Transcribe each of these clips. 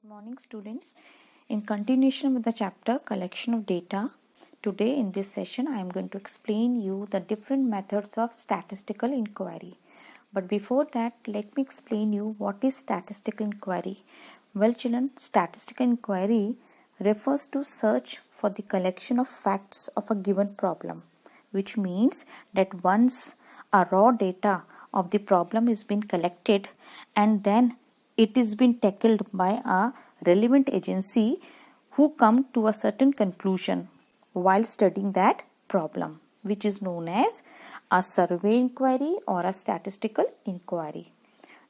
Morning students. In continuation with the chapter collection of data, today in this session I am going to explain you the different methods of statistical inquiry. But before that, let me explain you what is statistical inquiry. Well children, statistical inquiry refers to search for the collection of facts of a given problem, which means that once a raw data of the problem is been collected and then it is been tackled by a relevant agency who come to a certain conclusion while studying that problem, which is known as a survey inquiry or a statistical inquiry.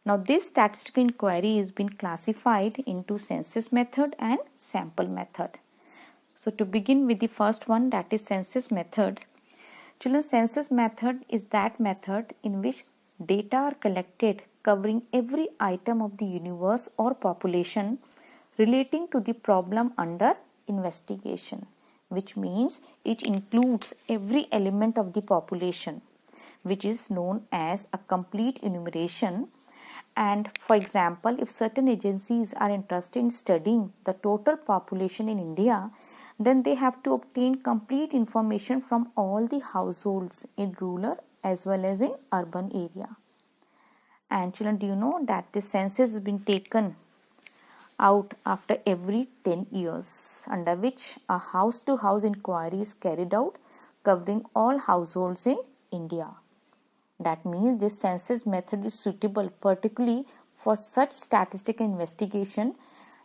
Now this statistical inquiry is been classified into census method and sample method. So to begin with the first one, that is census method. Children, census method is that method in which data are collected covering every item of the universe or population relating to the problem under investigation, which means it includes every element of the population, which is known as a complete enumeration. And for example, if certain agencies are interested in studying the total population in India, then they have to obtain complete information from all the households in rural as well as in urban area. And children, do you know that the census has been taken out after every 10 years, under which a house to house inquiry is carried out covering all households in India. That means this census method is suitable particularly for such statistical investigation,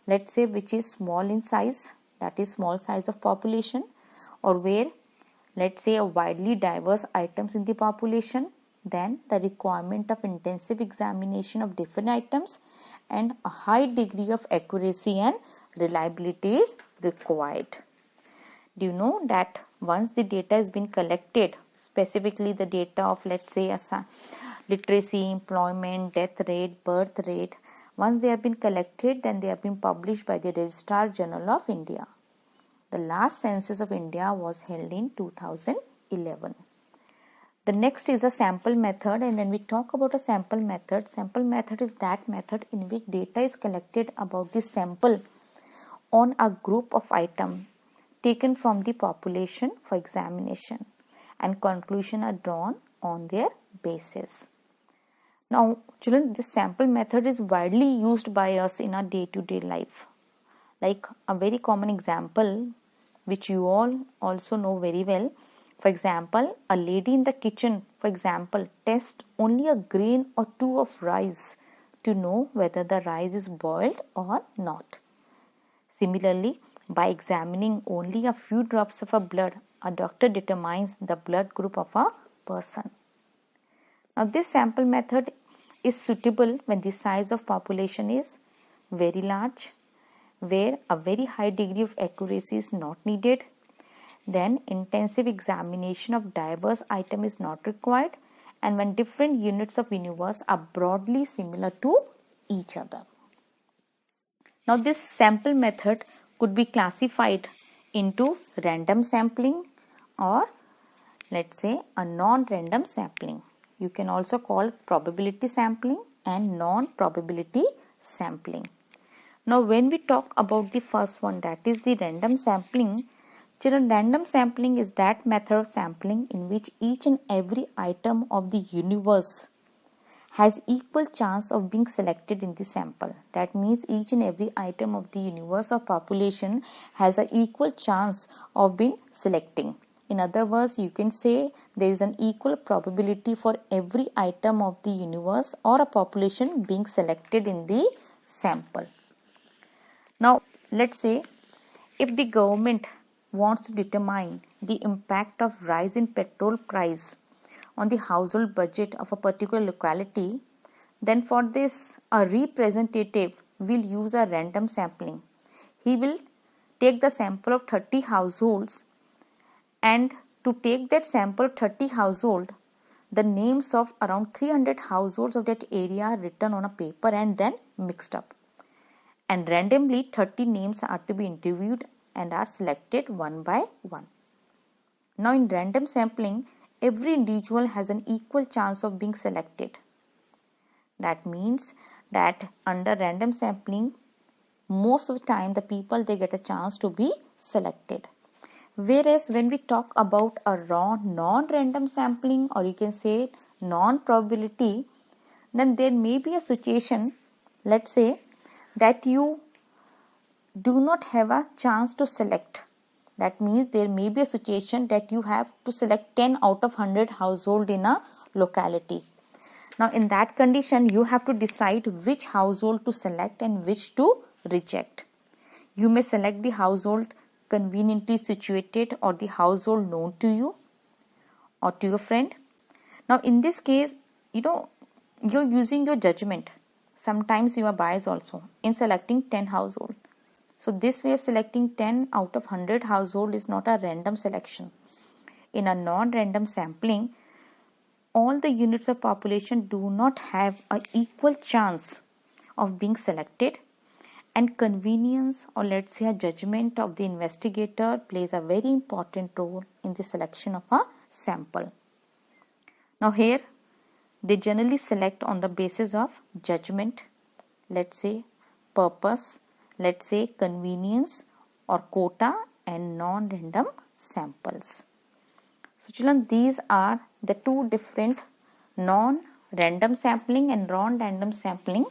let's say, which is small in size, that is small size of population, or where let's say a widely diverse items in the population, then the requirement of intensive examination of different items and a high degree of accuracy and reliability is required. Do you know that once the data has been collected, specifically the data of let's say literacy, employment, death rate, birth rate, once they have been collected, then they have been published by the Registrar General of India. The last census of India was held in 2011. The next is a sample method, and when we talk about a sample method is that method in which data is collected about the sample on a group of items taken from the population for examination, and conclusions are drawn on their basis. Now, children, this sample method is widely used by us in our day-to-day life. Like a very common example, which you all also know very well. For example, a lady in the kitchen, for example, tests only a grain or two of rice to know whether the rice is boiled or not. Similarly, by examining only a few drops of a blood, a doctor determines the blood group of a person. Now, this sample method is suitable when the size of population is very large, where a very high degree of accuracy is not needed. Then intensive examination of diverse item is not required, and when different units of universe are broadly similar to each other. Now this sample method could be classified into random sampling or let's say a non-random sampling. You can also call probability sampling and non-probability sampling. Now when we talk about the first one, that is the random sampling, children, random sampling is that method of sampling in which each and every item of the universe has equal chance of being selected in the sample. That means each and every item of the universe or population has an equal chance of being selecting. In other words, you can say there is an equal probability for every item of the universe or a population being selected in the sample. Now, let's say if the government wants to determine the impact of rise in petrol price on the household budget of a particular locality, then for this a representative will use a random sampling. He will take the sample of 30 households, and to take that sample of 30 households, the names of around 300 households of that area are written on a paper and then mixed up. And randomly 30 names are to be interviewed and are selected one by one. Now in random sampling, every individual has an equal chance of being selected. That means that under random sampling, most of the time the people, they get a chance to be selected. Whereas when we talk about a raw non-random sampling, or you can say non-probability, then there may be a situation, let's say, that you do not have a chance to select. That means there may be a situation that you have to select 10 out of 100 household in a locality. Now in that condition, you have to decide which household to select and which to reject. You may select the household conveniently situated, or the household known to you or to your friend. Now in this case, you're using your judgment. Sometimes you are biased also in selecting 10 household. So this way of selecting 10 out of 100 household is not a random selection. In a non-random sampling, all the units of population do not have an equal chance of being selected, and convenience, or let's say a judgment of the investigator, plays a very important role in the selection of a sample. Now here they generally select on the basis of judgment, let's say purpose, let's say convenience or quota, and non-random samples. So children, these are the two different non-random sampling and non-random sampling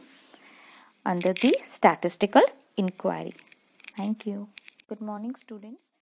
under the statistical inquiry. Thank you. Good morning, students.